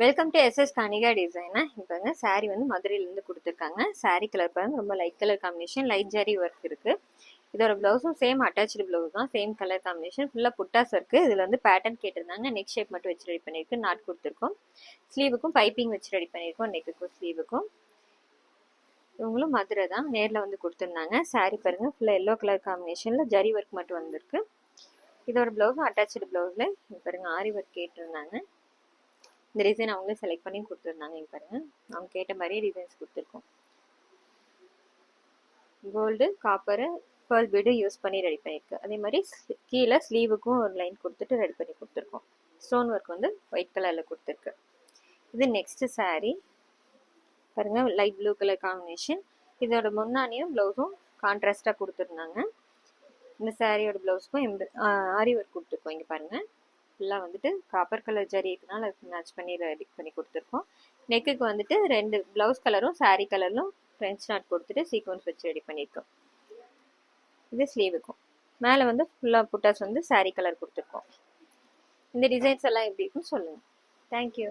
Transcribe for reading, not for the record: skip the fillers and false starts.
Welcome to SS Kanika டிசைனா. இப்போ வந்து சாரீ வந்து மதுரையிலேருந்து கொடுத்துருக்காங்க. சாரீ கலர் பாருங்க, ரொம்ப light colour combination, light zari work இருக்கு. இதோட பிளவுஸும் சேம் அட்டாச்சு பிளவுஸ் தான், சேம் கலர் காம்பினேஷன், ஃபுல்லாக புட்டாஸ் இருக்கு. இதில் வந்து பேட்டர்ன் கேட்டிருந்தாங்க, நெக் ஷேப் மட்டும் வச்சு ரெடி பண்ணியிருக்கு, நாட் கொடுத்துருக்கோம். ஸ்லீவுக்கும் பைப்பிங் வச்சு ரெடி பண்ணியிருக்கோம், நெக்குக்கும் ஸ்லீவுக்கும். இவங்களும் மதுரை தான், நேரில் வந்து கொடுத்துருந்தாங்க. சாரீ பாருங்க, ஃபுல்லாக எல்லோ கலர் காம்பினேஷனில் ஜரி ஒர்க் மட்டும் வந்திருக்கு. இதோட பிளவுஸும் அட்டாச்சு பிளவுஸில் பாருங்க ஆரி ஒர்க் கேட்டிருந்தாங்க. இந்த டிசைன் அவங்களே செலக்ட் பண்ணி கொடுத்துருந்தாங்க. இங்கே பாருங்க, அவங்க கேட்ட மாதிரியே டிசைன்ஸ் கொடுத்துருக்கோம். Gold copper pearl bead use பண்ணி ரெடி பண்ணியிருக்கு. அதே மாதிரி கீழே ஸ்லீவுக்கும் ஒரு லைன் கொடுத்துட்டு ரெடி பண்ணி கொடுத்துருக்கோம். ஸ்டோன் ஒர்க் வந்து ஒயிட் கலரில் கொடுத்துருக்கு. இது நெக்ஸ்ட் சாரீ பாருங்க, லைட் ப்ளூ கலர் காம்பினேஷன். இதோட முன்னாடியும் ப்ளவுஸும் கான்ட்ராஸ்டாக கொடுத்துருந்தாங்க. இந்த சாரியோட ப்ளவுஸ்க்கும் ஆரி ஒர்க் கொடுத்துருக்கோம். இங்கே பாருங்க, ஃபுல்லாக வந்துட்டு காப்பர் கலர் ஜரி இருக்கனால அதுக்கு மேட்ச் பண்ணி ரெடி பண்ணி கொடுத்துருக்கோம். நெக்குக்கு வந்துட்டு ரெண்டு ப்ளவுஸ் கலரும் சாரீ கலரும் ஃப்ரெஞ்ச் நாட் கொடுத்துட்டு சீக்வன்ஸ் வச்சு ரெடி பண்ணியிருக்கோம். இது ஸ்லீவுக்கும் மேலே வந்து ஃபுல்லாக புட்டாஸ் வந்து சாரீ கலர் கொடுத்துருக்கோம். இந்த டிசைன்ஸ் எல்லாம் எப்படி இருக்குன்னு சொல்லுங்கள். தேங்க்யூ.